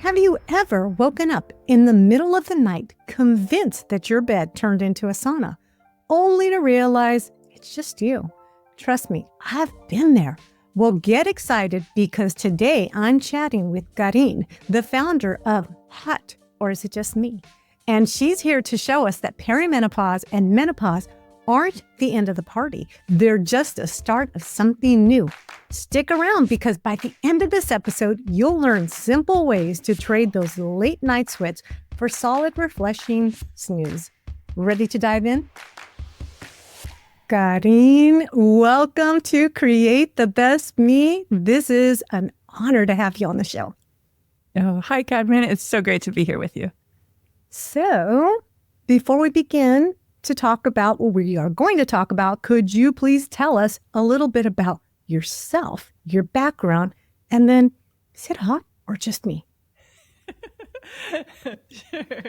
Have you ever woken up in the middle of the night convinced that your bed turned into a sauna, only to realize it's just you? Trust me, I've been there. Well, get excited because today I'm chatting with Carin, the founder of Hot, or Is It Just Me? And she's here to show us that perimenopause and menopause aren't the end of the party. They're just a start of something new. Stick around because by the end of this episode, you'll learn simple ways to trade those late night sweats for solid, refreshing snooze. Ready to dive in? Carin, welcome to Create the Best Me. This is an honor to have you on the show. Oh, hi, Carin. It's so great to be here with you. So, before we begin to talk about what we are going to talk about, could you please tell us a little bit about yourself, your background, and then is it hot or just me? Sure.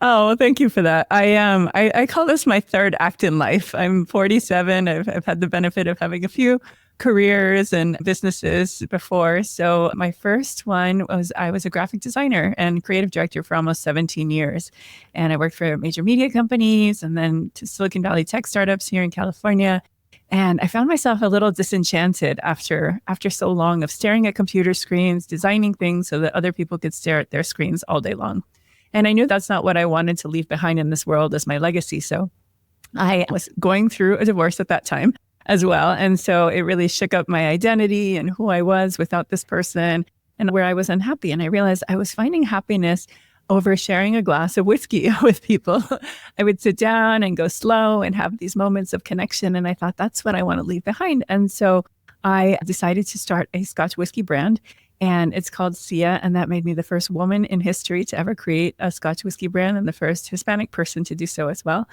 Oh, well, thank you for that. I call this my third act in life. I'm 47. I've had the benefit of having a few careers and businesses before. So my first one was I was a graphic designer and creative director for almost 17 years. And I worked for major media companies and then to Silicon Valley tech startups here in California. And I found myself a little disenchanted after so long of staring at computer screens, designing things so that other people could stare at their screens all day long. And I knew that's not what I wanted to leave behind in this world as my legacy. So I was going through a divorce at that time as well. And so it really shook up my identity and who I was without this person and where I was unhappy. And I realized I was finding happiness over sharing a glass of whiskey with people. I would sit down and go slow and have these moments of connection. And I thought, that's what I want to leave behind. And so I decided to start a Scotch whiskey brand. And it's called Sia. And that made me the first woman in history to ever create a Scotch whiskey brand and the first Hispanic person to do so as well.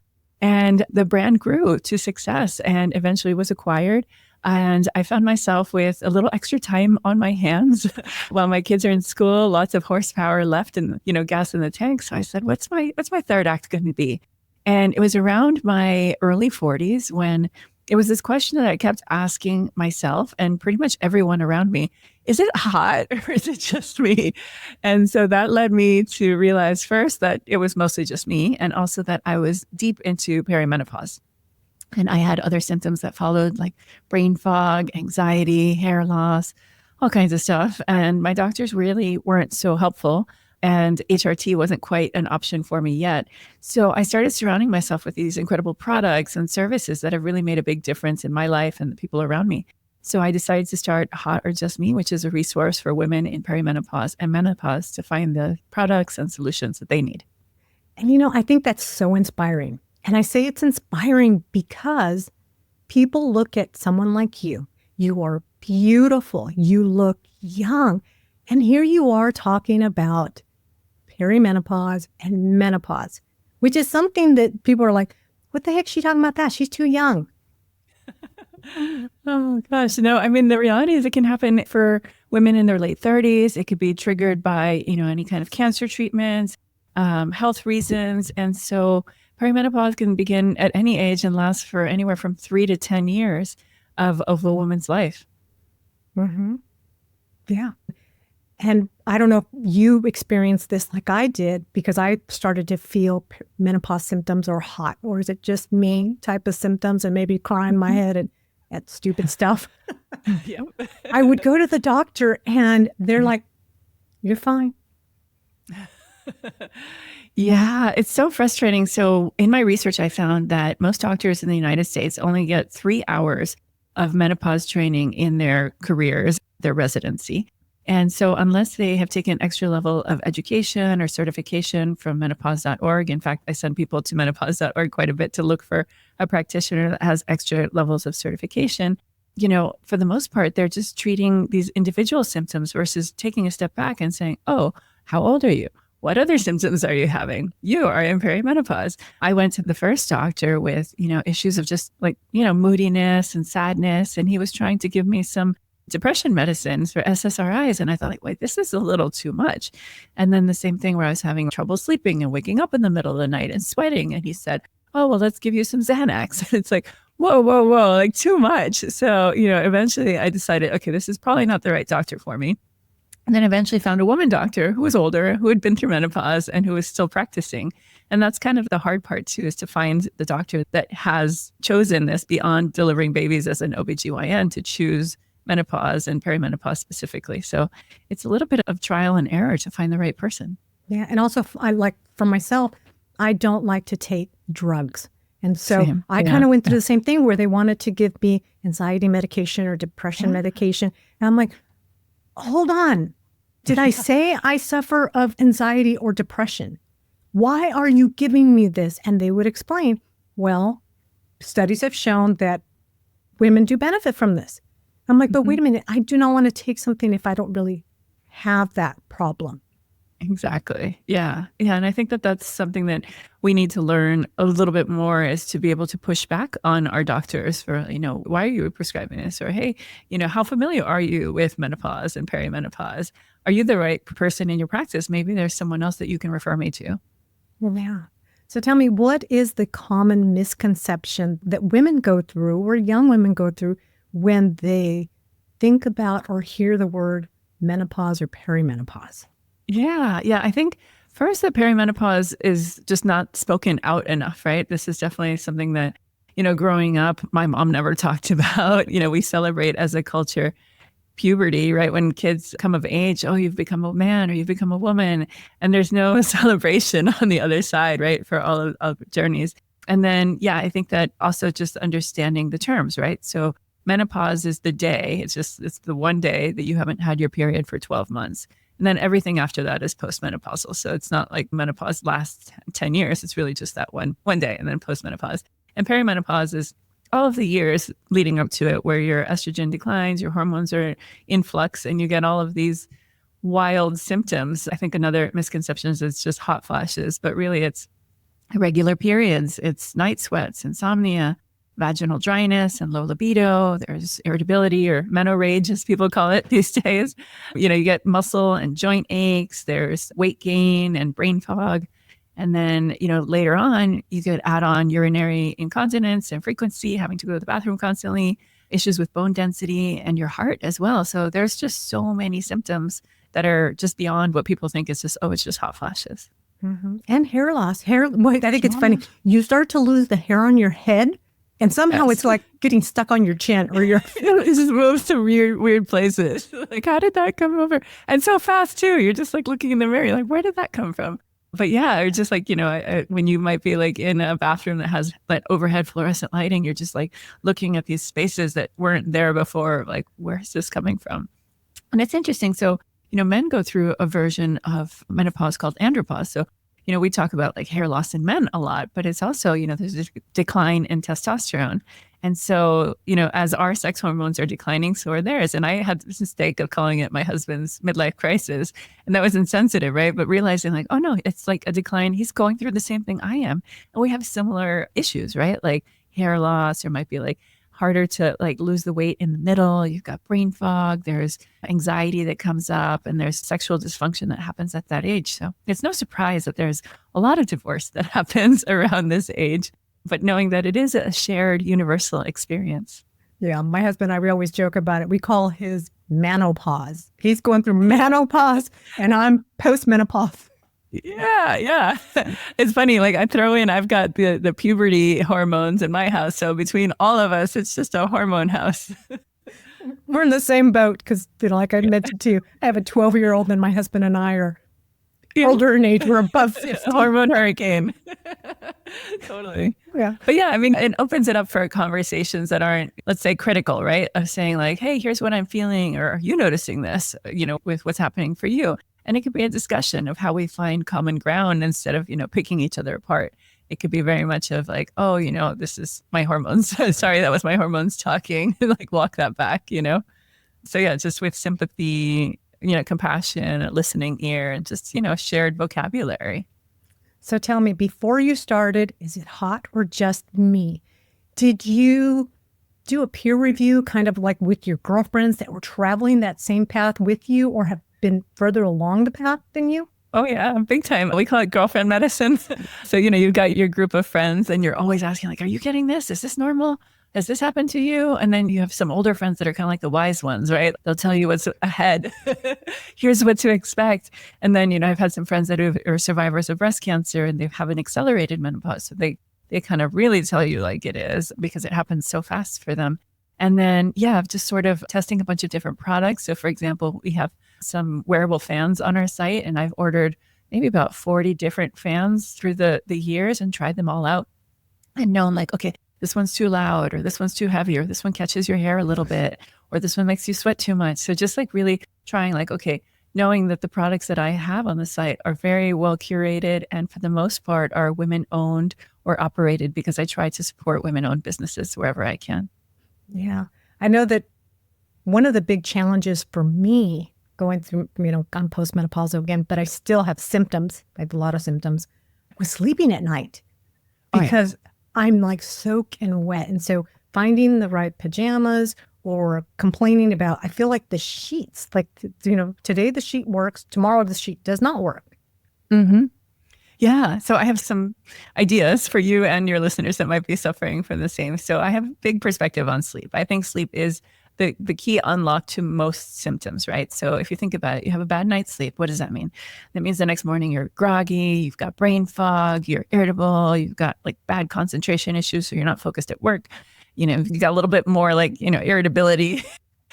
And the brand grew to success and eventually was acquired. And I found myself with a little extra time on my hands while my kids are in school, lots of horsepower left and, gas in the tank. So I said, what's my third act going to be? And it was around my early 40s when it was this question that I kept asking myself and pretty much everyone around me, is it hot or is it just me? And so that led me to realize first that it was mostly just me and also that I was deep into perimenopause. And I had other symptoms that followed like brain fog, anxiety, hair loss, all kinds of stuff. And my doctors really weren't so helpful. And HRT wasn't quite an option for me yet. So I started surrounding myself with these incredible products and services that have really made a big difference in my life and the people around me. So I decided to start Hot or Just Me, which is a resource for women in perimenopause and menopause to find the products and solutions that they need. And I think that's so inspiring. And I say it's inspiring because people look at someone like you. You are beautiful. You look young. And here you are talking about perimenopause and menopause, which is something that people are like, what the heck is she talking about that? She's too young. Oh, gosh. No, I mean, the reality is it can happen for women in their late 30s. It could be triggered by, any kind of cancer treatments, health reasons. And so perimenopause can begin at any age and last for anywhere from 3 to 10 years of a woman's life. Mm-hmm. Yeah. And I don't know if you experienced this like I did, because I started to feel menopause symptoms or hot, or is it just me type of symptoms and maybe crying my head and at stupid stuff. Yep. I would go to the doctor and they're like, you're fine. Yeah, it's so frustrating. So in my research, I found that most doctors in the United States only get 3 hours of menopause training in their careers, their residency. And so unless they have taken extra level of education or certification from menopause.org, in fact, I send people to menopause.org quite a bit to look for a practitioner that has extra levels of certification. For the most part, they're just treating these individual symptoms versus taking a step back and saying, oh, how old are you? What other symptoms are you having? You are in perimenopause. I went to the first doctor with, issues of just like, moodiness and sadness. And he was trying to give me some depression medicines for SSRIs. And I thought, wait, this is a little too much. And then the same thing where I was having trouble sleeping and waking up in the middle of the night and sweating. And he said, oh, well, let's give you some Xanax. And it's like, whoa, like too much. So, eventually I decided, okay, this is probably not the right doctor for me. And then eventually found a woman doctor who was older, who had been through menopause and who was still practicing. And that's kind of the hard part too, is to find the doctor that has chosen this beyond delivering babies as an OBGYN to choose menopause and perimenopause specifically. So it's a little bit of trial and error to find the right person. Yeah. And also, I like for myself, I don't like to take drugs. And so I kind of went through the same thing where they wanted to give me anxiety medication or depression medication. And I'm like, hold on. Did I say I suffer of anxiety or depression? Why are you giving me this? And they would explain, well, studies have shown that women do benefit from this. I'm like, but wait a minute, I do not want to take something if I don't really have that problem. Exactly. Yeah. Yeah. And I think that that's something that we need to learn a little bit more, is to be able to push back on our doctors for, why are you prescribing this? Or, hey, how familiar are you with menopause and perimenopause? Are you the right person in your practice? Maybe there's someone else that you can refer me to. Yeah. So tell me, what is the common misconception that women go through or young women go through when they think about or hear the word menopause or perimenopause? Yeah. I think first, that perimenopause is just not spoken out enough, right? This is definitely something that, growing up, my mom never talked about. We celebrate as a culture puberty, right? When kids come of age, oh, you've become a man or you've become a woman. And there's no celebration on the other side, right? For all of journeys. And then, I think that also just understanding the terms, right? So menopause is the day. It's the one day that you haven't had your period for 12 months. And then everything after that is postmenopausal. So it's not like menopause lasts 10 years. It's really just that one day, and then postmenopause. And perimenopause is all of the years leading up to it, where your estrogen declines, your hormones are in flux, and you get all of these wild symptoms. I think another misconception is it's just hot flashes, but really it's irregular periods, it's night sweats, insomnia, vaginal dryness, and low libido. There's irritability, or menorrhage, as people call it these days. You get muscle and joint aches. There's weight gain and brain fog. And then, later on, you could add on urinary incontinence and frequency, having to go to the bathroom constantly, issues with bone density and your heart as well. So there's just so many symptoms that are just beyond what people think is just, it's just hot flashes. Mm-hmm. And hair loss. I think it's funny. You start to lose the hair on your head, and somehow it's like getting stuck on your chin or your... It just moves to weird places. Like, how did that come over? And so fast too. You're just like looking in the mirror, like, where did that come from? But or just like, when you might be like in a bathroom that has that overhead fluorescent lighting, you're just like looking at these spaces that weren't there before. Like, where's this coming from? And it's interesting. So, men go through a version of menopause called andropause. So, we talk about like hair loss in men a lot, but it's also, there's a decline in testosterone. And so, as our sex hormones are declining, so are theirs. And I had this mistake of calling it my husband's midlife crisis. And that was insensitive, right? But realizing like, oh no, it's like a decline. He's going through the same thing I am. And we have similar issues, right? Like hair loss, or might be like harder to like lose the weight in the middle. You've got brain fog, there's anxiety that comes up, and there's sexual dysfunction that happens at that age. So it's no surprise that there's a lot of divorce that happens around this age, but knowing that it is a shared universal experience. Yeah, my husband and I, we always joke about it. We call his menopause. He's going through menopause and I'm postmenopause. Yeah. It's funny. Like I've got the puberty hormones in my house. So between all of us, it's just a hormone house. We're in the same boat because, like I mentioned to you, I have a 12-year-old and my husband and I are older in age. We're above 50. Hormone hurricane. Totally. Yeah. But I mean, it opens it up for conversations that aren't, let's say, critical, right? Of saying like, hey, here's what I'm feeling, or are you noticing this, with what's happening for you? And it could be a discussion of how we find common ground instead of, picking each other apart. It could be very much of like, oh, this is my hormones. Sorry, that was my hormones talking. Like walk that back, So yeah, just with sympathy, compassion, a listening ear, and just, shared vocabulary. So tell me, before you started, is it hot or just me? Did you do a peer review kind of like with your girlfriends that were traveling that same path with you or have been further along the path than you? Oh yeah, big time. We call it girlfriend medicine. So, you've got your group of friends and you're always asking like, are you getting this? Is this normal? has this happened to you? And then you have some older friends that are kind of like the wise ones, right? They'll tell you what's ahead. Here's what to expect. And then, I've had some friends that are survivors of breast cancer and they have an accelerated menopause. So they kind of really tell you like it is because it happens so fast for them. And then, just sort of testing a bunch of different products. So for example, we have some wearable fans on our site and I've ordered maybe about 40 different fans through the years and tried them all out and known like, okay, this one's too loud or this one's too heavy or this one catches your hair a little bit or this one makes you sweat too much. So just like really trying like, okay, knowing that the products that I have on the site are very well curated and for the most part are women owned or operated because I try to support women owned businesses wherever I can. Yeah. I know that one of the big challenges for me going through, I'm postmenopausal again, but I still have symptoms. I have a lot of symptoms. Was sleeping at night because I'm like soaking wet. And so finding the right pajamas or complaining about, I feel like the sheets, like, today the sheet works, tomorrow the sheet does not work. Mm-hmm. Yeah. So I have some ideas for you and your listeners that might be suffering from the same. So I have a big perspective on sleep. I think sleep is the key unlock to most symptoms, right? So if you think about it, you have a bad night's sleep. What does that mean? That means the next morning you're groggy, you've got brain fog, you're irritable, you've got like bad concentration issues, so you're not focused at work. You got a little bit more like, irritability.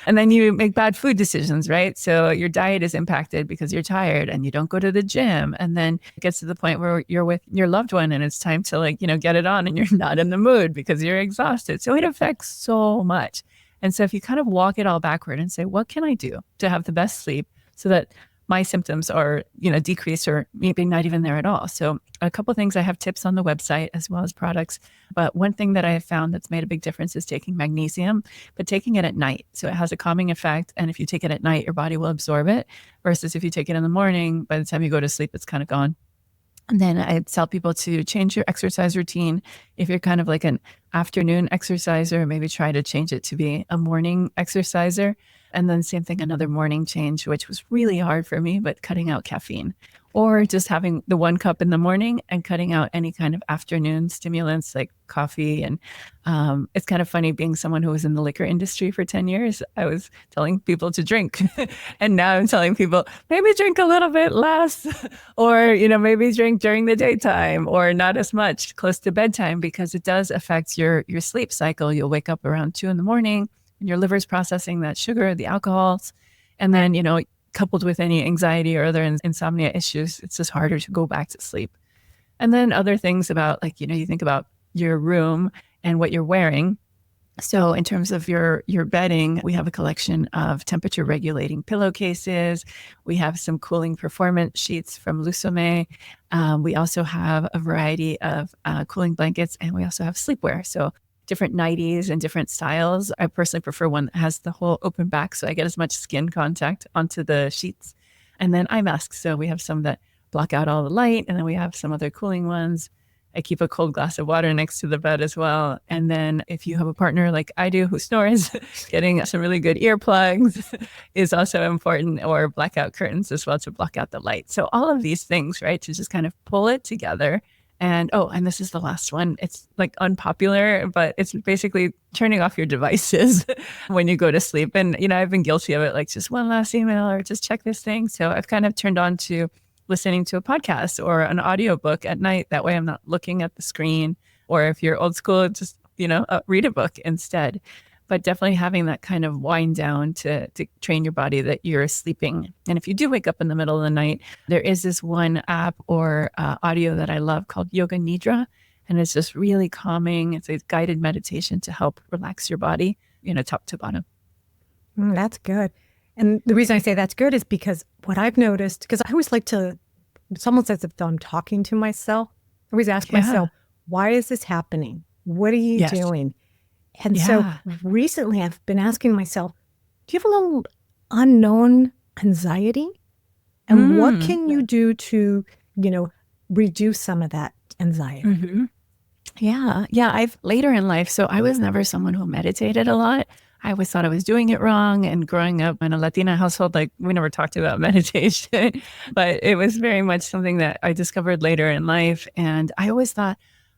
And then you make bad food decisions, right? So your diet is impacted because you're tired and you don't go to the gym. And then it gets to the point where you're with your loved one and it's time to like, get it on and you're not in the mood because you're exhausted. So it affects so much. And so if you kind of walk it all backward and say, what can I do to have the best sleep so that my symptoms are, decreased or maybe not even there at all? So a couple of things, I have tips on the website as well as products. But one thing that I have found that's made a big difference is taking magnesium, but taking it at night. So it has a calming effect. And if you take it at night, your body will absorb it versus if you take it in the morning, by the time you go to sleep, it's kind of gone. And then I tell people to change your exercise routine. If you're kind of like an afternoon exerciser, maybe try to change it to be a morning exerciser. And then same thing, another morning change, which was really hard for me, but cutting out caffeine or just having the 1 cup in the morning and cutting out any kind of afternoon stimulants like coffee. And it's kind of funny being someone who was in the liquor industry for 10 years. I was telling people to drink and now I'm telling people maybe drink a little bit less or, maybe drink during the daytime or not as much close to bedtime because it does affect your sleep cycle. You'll wake up around 2 in the morning and your liver's processing that sugar, the alcohols. And then, coupled with any anxiety or other insomnia issues, it's just harder to go back to sleep. And then other things about like, you think about your room and what you're wearing. So in terms of your bedding, we have a collection of temperature regulating pillowcases. We have some cooling performance sheets from Lusome. We also have a variety of cooling blankets and we also have sleepwear. So different nighties and different styles. I personally prefer one that has the whole open back so I get as much skin contact onto the sheets. And then eye masks. So we have some that block out all the light and then we have some other cooling ones. I keep a cold glass of water next to the bed as well. And then if you have a partner like I do who snores, getting some really good earplugs is also important, or blackout curtains as well to block out the light. So all of these things, right, to just kind of pull it together. And this is the last one. It's like unpopular, but it's basically turning off your devices when you go to sleep. And, I've been guilty of it, like just one last email or just check this thing. So I've kind of turned on to listening to a podcast or an audiobook at night. That way I'm not looking at the screen. Or if you're old school, just, read a book instead. But definitely having that kind of wind down to train your body that you're sleeping. And if you do wake up in the middle of the night, there is this one app or audio that I love called Yoga Nidra. And it's just really calming. It's a guided meditation to help relax your body, top to bottom. That's good. And the reason I say that's good is because what I've noticed, because I always like to, it's almost as if I'm talking to myself. I always ask myself, why is this happening? What are you doing? And so recently I've been asking myself, do you have a little unknown anxiety? And what can you do to, reduce some of that anxiety? Mm-hmm. Yeah. I've later in life. So I was never someone who meditated a lot. I always thought I was doing it wrong. And growing up in a Latina household, like we never talked about meditation, but it was very much something that I discovered later in life. And I always thought,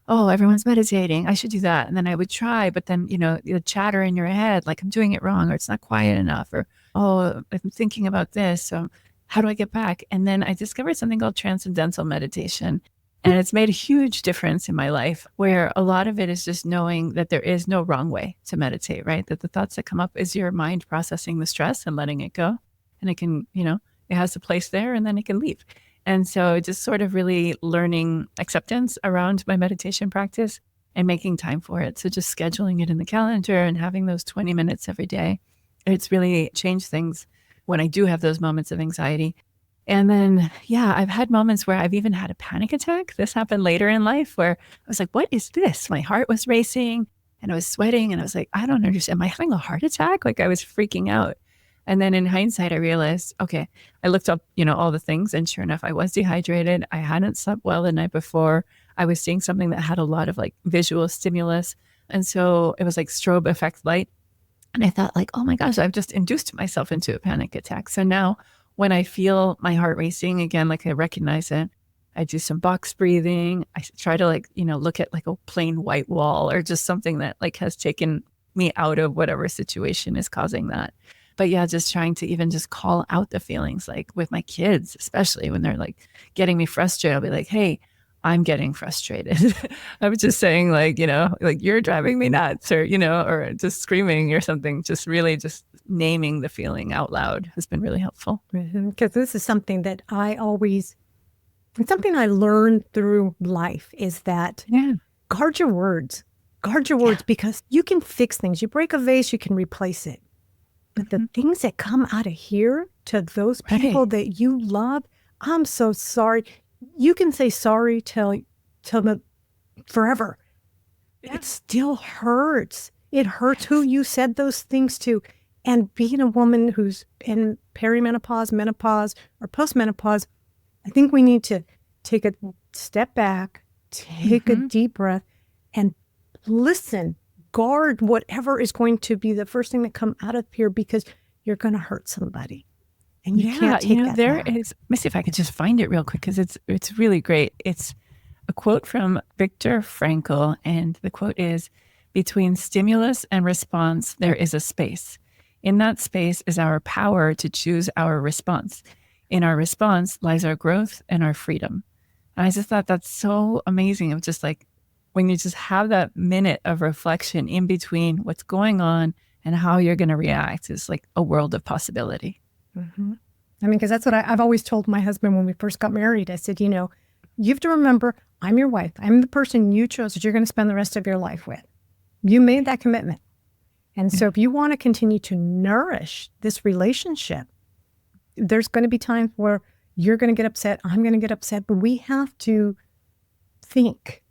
oh, everyone's meditating, I should do that. And then I would try, but then, the chatter in your head, like I'm doing it wrong, or it's not quiet enough, or, oh, I'm thinking about this. So how do I get back? And then I discovered something called transcendental meditation. And it's made a huge difference in my life, where a lot of it is just knowing that there is no wrong way to meditate, right? That the thoughts that come up is your mind processing the stress and letting it go. And it can, it has a place there and then it can leave. And so just sort of really learning acceptance around my meditation practice and making time for it. So just scheduling it in the calendar and having those 20 minutes every day. It's really changed things when I do have those moments of anxiety. And then, I've had moments where I've even had a panic attack. This happened later in life where I was like, what is this? My heart was racing and I was sweating and I was like, I don't understand. Am I having a heart attack? Like I was freaking out. And then in hindsight, I realized, okay, I looked up, all the things. And sure enough, I was dehydrated. I hadn't slept well the night before. I was seeing something that had a lot of like visual stimulus. And so it was like strobe effect light. And I thought like, oh my gosh, I've just induced myself into a panic attack. So now when I feel my heart racing again, like I recognize it, I do some box breathing. I try to like, look at like a plain white wall or just something that like has taken me out of whatever situation is causing that. But just trying to even just call out the feelings, like with my kids, especially when they're like getting me frustrated, I'll be like, hey, I'm getting frustrated. I was just saying like, like you're driving me nuts or, or just screaming or something, just really just naming the feeling out loud has been really helpful. Because this is something that it's something I learned through life is that guard your words, because you can fix things. You break a vase, you can replace it. But the things that come out of here to those people that you love, I'm so sorry. You can say sorry till the forever. Yeah. It still hurts. It hurts who you said those things to. And being a woman who's in perimenopause, menopause, or postmenopause, I think we need to take a step back, take a deep breath, and listen. Guard whatever is going to be the first thing that come out of here, because you're going to hurt somebody. And you can't take that back. Let me see if I could just find it real quick, because it's really great. It's a quote from Viktor Frankl, and the quote is, between stimulus and response, there is a space. In that space is our power to choose our response. In our response lies our growth and our freedom. And I just thought that's so amazing, of just like, when you just have that minute of reflection in between what's going on and how you're going to react, is like a world of possibility. Mm-hmm. I mean, because that's what I've always told my husband when we first got married. I said, you have to remember, I'm your wife. I'm the person you chose that you're going to spend the rest of your life with. You made that commitment. And so if you want to continue to nourish this relationship, there's going to be times where you're going to get upset. I'm going to get upset. But we have to think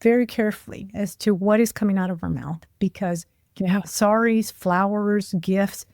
very carefully as to what is coming out of our mouth, because sorries, flowers, gifts,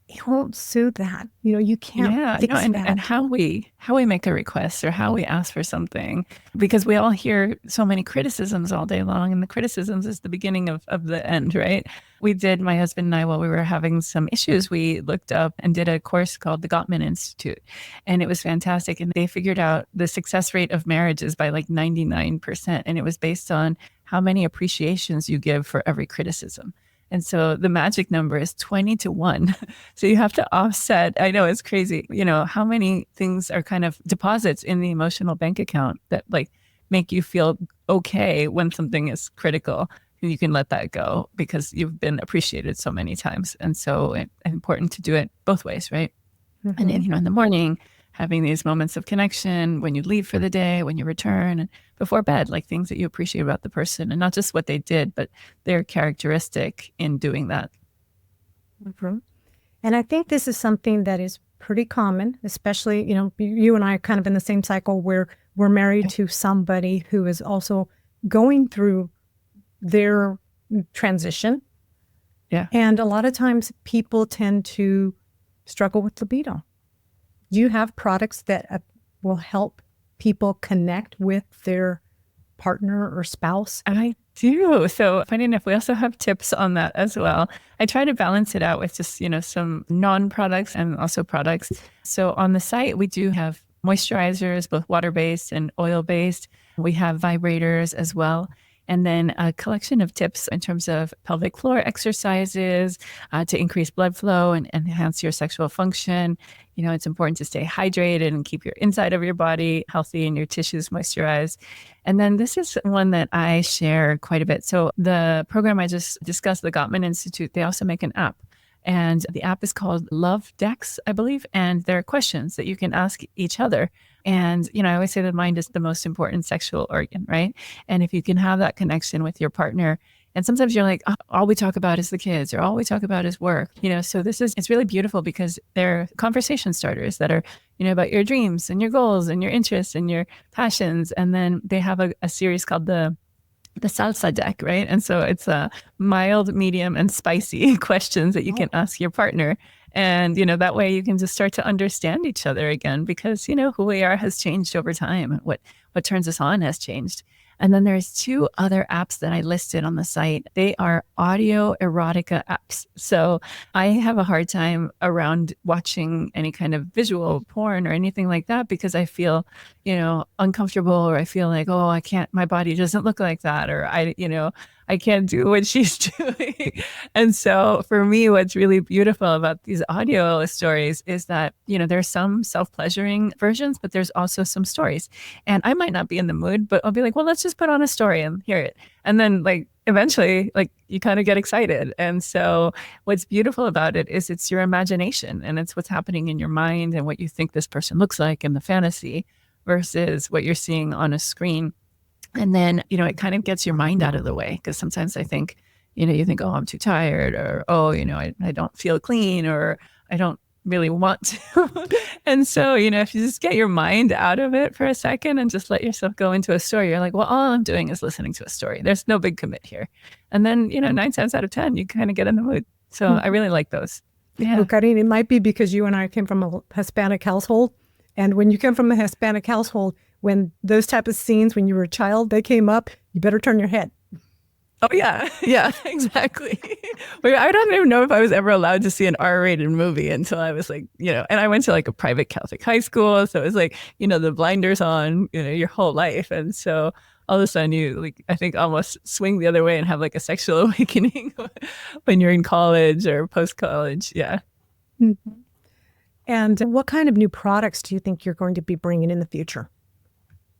it won't soothe that. You can't fix that. And how we make a request or how we ask for something, because we all hear so many criticisms all day long, and the criticisms is the beginning of the end, right? We did, my husband and I, while we were having some issues, we looked up and did a course called the Gottman Institute, and it was fantastic. And they figured out the success rate of marriages by like 99%. And it was based on how many appreciations you give for every criticism. And so the magic number is 20-1. So you have to offset. I know it's crazy. How many things are kind of deposits in the emotional bank account that like make you feel okay when something is critical. You can let that go because you've been appreciated so many times. And so it's important to do it both ways, right? Mm-hmm. And then, in the morning, having these moments of connection when you leave for the day, when you return, and before bed, like things that you appreciate about the person, and not just what they did, but their characteristic in doing that. Mm-hmm. And I think this is something that is pretty common, especially, you and I are kind of in the same cycle where we're married to somebody who is also going through their transition. Yeah. And a lot of times people tend to struggle with libido. Do you have products that will help people connect with their partner or spouse? I do. So funny enough, we also have tips on that as well. I try to balance it out with just, some non-products and also products. So on the site, we do have moisturizers, both water-based and oil-based. We have vibrators as well. And then a collection of tips in terms of pelvic floor exercises to increase blood flow and enhance your sexual function. It's important to stay hydrated and keep your inside of your body healthy and your tissues moisturized. And then this is one that I share quite a bit. So the program I just discussed, the Gottman Institute, they also make an app. And the app is called Love Decks, I believe. And there are questions that you can ask each other. And, I always say the mind is the most important sexual organ, right? And if you can have that connection with your partner, and sometimes you're like, oh, all we talk about is the kids or all we talk about is work, so it's really beautiful because they're conversation starters that are, about your dreams and your goals and your interests and your passions. And then they have a series called the salsa deck, right? And so it's a mild, medium, and spicy questions that you can ask your partner. And, that way you can just start to understand each other again because, who we are has changed over time. What turns us on has changed. And then there's 2 other apps that I listed on the site. They are audio erotica apps. So I have a hard time around watching any kind of visual porn or anything like that because I feel, uncomfortable, or I feel like, oh, I can't, my body doesn't look like that, or I can't do what she's doing. And so for me, what's really beautiful about these audio stories is that, there's some self-pleasuring versions, but there's also some stories. And I might not be in the mood, but I'll be like, well, let's just put on a story and hear it. And then eventually, you kind of get excited. And so what's beautiful about it is it's your imagination and it's what's happening in your mind and what you think this person looks like in the fantasy versus what you're seeing on a screen. And then, it kind of gets your mind out of the way because sometimes I think, you think, oh, I'm too tired, or, oh, I don't feel clean, or I don't really want to. And so, if you just get your mind out of it for a second and just let yourself go into a story, you're like, well, all I'm doing is listening to a story. There's no big commit here. And then, 9 times out of 10, you kind of get in the mood. So I really like those. Yeah. Well, Carin, it might be because you and I came from a Hispanic household. And when you come from a Hispanic household, when those type of scenes, when you were a child, they came up, you better turn your head. Oh, yeah. Yeah, exactly. I don't even know if I was ever allowed to see an R-rated movie until I was and I went to a private Catholic high school. So it was the blinders on, your whole life. And so all of a sudden you I think almost swing the other way and have a sexual awakening when you're in college or post-college. Yeah. Mm-hmm. And what kind of new products do you think you're going to be bringing in the future?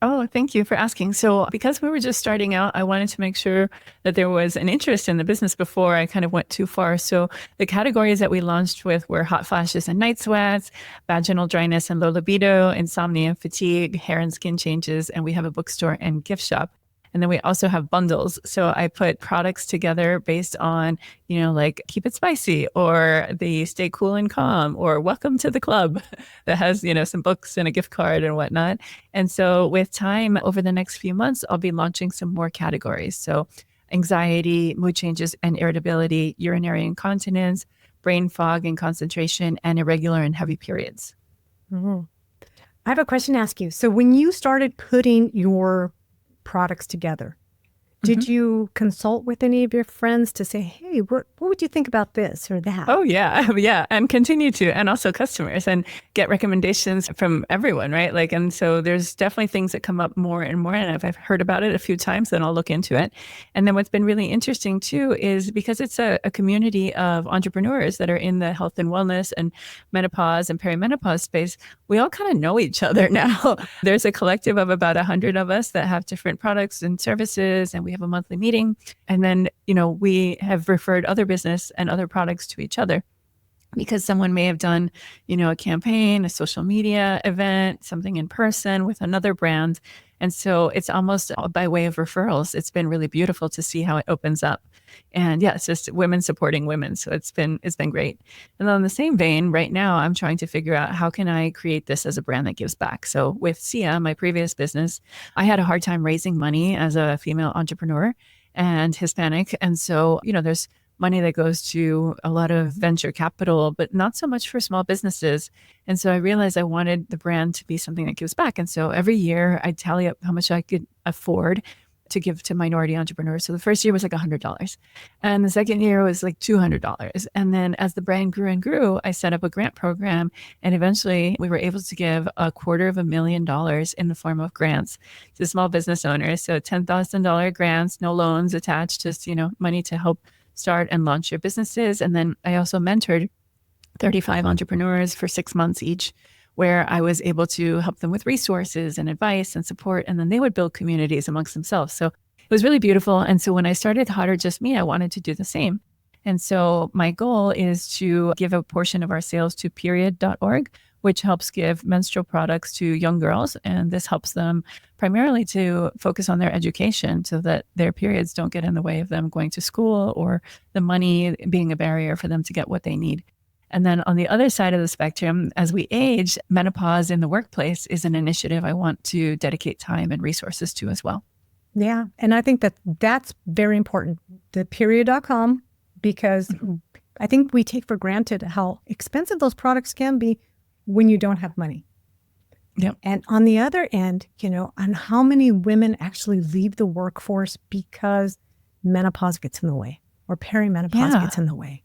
Oh, thank you for asking. So because we were just starting out, I wanted to make sure that there was an interest in the business before I kind of went too far. So the categories that we launched with were hot flashes and night sweats, vaginal dryness and low libido, insomnia and fatigue, hair and skin changes, and we have a bookstore and gift shop. And then we also have bundles. So I put products together based on, keep it spicy, or the stay cool and calm, or welcome to the club that has, some books and a gift card and whatnot. And so with time over the next few months, I'll be launching some more categories. So anxiety, mood changes and irritability, urinary incontinence, brain fog and concentration, and irregular and heavy periods. Mm-hmm. I have a question to ask you. So when you started putting your products together, did you consult with any of your friends to say, hey, what would you think about this or that? Oh, yeah. Yeah. And continue to, and also customers, and get recommendations from everyone, right? And so there's definitely things that come up more and more. And if I've heard about it a few times, then I'll look into it. And then what's been really interesting too, is because it's a community of entrepreneurs that are in the health and wellness and menopause and perimenopause space, we all kind of know each other now. There's a collective of about 100 of us that have different products and services, and we have a monthly meeting. And then, we have referred other business and other products to each other because someone may have done, a campaign, a social media event, something in person with another brand. And so it's almost by way of referrals. It's been really beautiful to see how it opens up. And yeah, it's just women supporting women. So it's been great. And then on the same vein, right now, I'm trying to figure out how can I create this as a brand that gives back. So with Sia, my previous business, I had a hard time raising money as a female entrepreneur and Hispanic. And so, there's money that goes to a lot of venture capital, but not so much for small businesses. And so I realized I wanted the brand to be something that gives back. And so every year I tally up how much I could afford to give to minority entrepreneurs. So the first year was like $100. And the second year was like $200. And then as the brand grew and grew, I set up a grant program. And eventually we were able to give $250,000 in the form of grants to small business owners. So $10,000 grants, no loans attached, just, money to help start and launch your businesses. And then I also mentored 35 entrepreneurs for 6 months each, where I was able to help them with resources and advice and support. And then they would build communities amongst themselves. So it was really beautiful. And so when I started Hot or Just Me, I wanted to do the same. And so my goal is to give a portion of our sales to period.org, which helps give menstrual products to young girls. And this helps them primarily to focus on their education so that their periods don't get in the way of them going to school or the money being a barrier for them to get what they need. And then on the other side of the spectrum, as we age, menopause in the workplace is an initiative I want to dedicate time and resources to as well. Yeah. And I think that's very important. The period.com, because I think we take for granted how expensive those products can be when you don't have money. Yep. And on the other end, on how many women actually leave the workforce because menopause gets in the way or perimenopause gets in the way.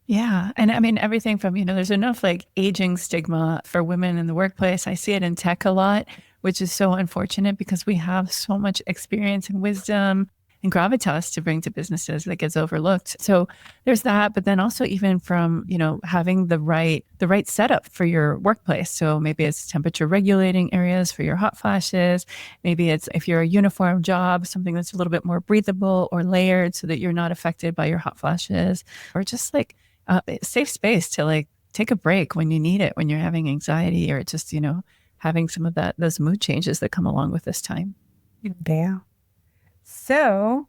Yeah. And I mean, everything from, there's enough like aging stigma for women in the workplace. I see it in tech a lot, which is so unfortunate because we have so much experience and wisdom and gravitas to bring to businesses that gets overlooked. So there's that, but then also even from, having the right setup for your workplace. So maybe it's temperature regulating areas for your hot flashes. Maybe it's, if you're a uniform job, something that's a little bit more breathable or layered so that you're not affected by your hot flashes, or just like a safe space to like take a break when you need it, when you're having anxiety or just, having some of those mood changes that come along with this time. Yeah. So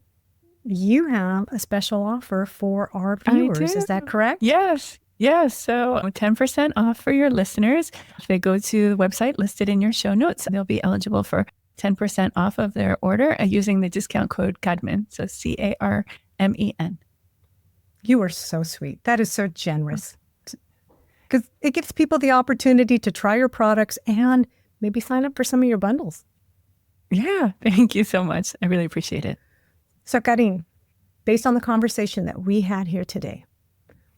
you have a special offer for our viewers. Is that correct? Yes. Yes. So 10% off for your listeners. If they go to the website listed in your show notes, they'll be eligible for 10% off of their order using the discount code CARMEN. So CARMEN. You are so sweet. That is so generous. Because it gives people the opportunity to try your products and maybe sign up for some of your bundles. Yeah. Thank you so much. I really appreciate it. So Carin, based on the conversation that we had here today,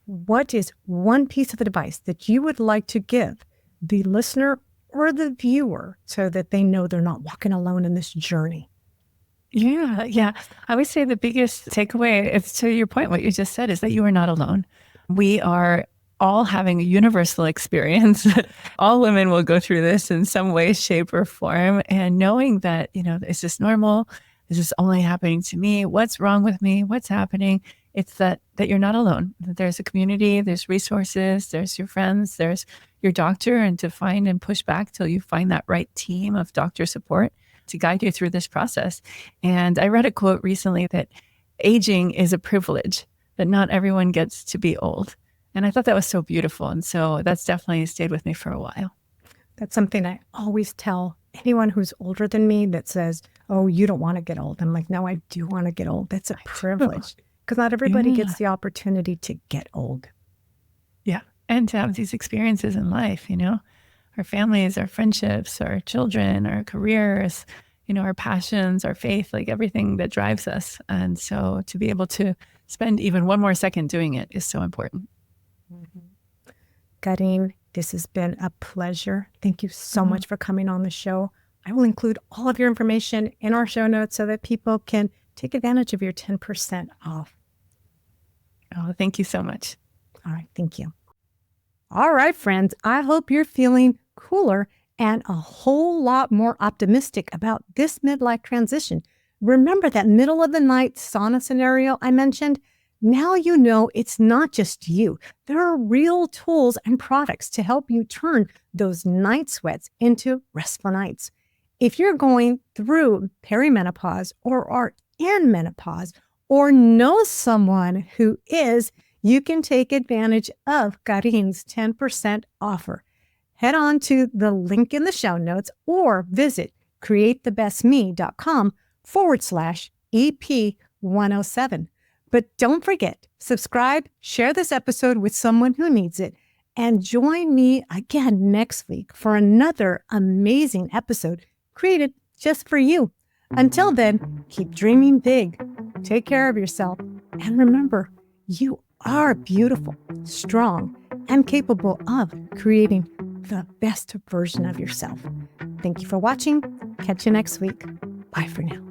what is one piece of advice that you would like to give the listener or the viewer so that they know they're not walking alone in this journey? Yeah. I would say the biggest takeaway, it's to your point, what you just said, is that you are not alone. We are all having a universal experience. All women will go through this in some way, shape, or form. And knowing that, is this normal? Is this only happening to me? What's wrong with me? What's happening? It's that you're not alone. That there's a community, there's resources, there's your friends, there's your doctor, and to find and push back till you find that right team of doctor support to guide you through this process. And I read a quote recently that aging is a privilege, that not everyone gets to be old. And I thought that was so beautiful. And so that's definitely stayed with me for a while. That's something I always tell anyone who's older than me that says, oh, you don't want to get old. I'm like, no, I do want to get old. That's a privilege because not everybody gets the opportunity to get old. Yeah. And to have these experiences in life, our families, our friendships, our children, our careers, our passions, our faith, like everything that drives us. And so to be able to spend even one more second doing it is so important. Mm-hmm. Carin, this has been a pleasure. Thank you so much for coming on the show. I will include all of your information in our show notes so that people can take advantage of your 10% off. Oh, thank you so much. All right. Thank you. All right, friends. I hope you're feeling cooler and a whole lot more optimistic about this midlife transition. Remember that middle of the night sauna scenario I mentioned? Now you know it's not just you. There are real tools and products to help you turn those night sweats into restful nights. If you're going through perimenopause or are in menopause or know someone who is, you can take advantage of Carin's 10% offer. Head on to the link in the show notes or visit createthebestme.com/EP107. But don't forget, subscribe, share this episode with someone who needs it, and join me again next week for another amazing episode created just for you. Until then, keep dreaming big, take care of yourself, and remember, you are beautiful, strong, and capable of creating the best version of yourself. Thank you for watching. Catch you next week. Bye for now.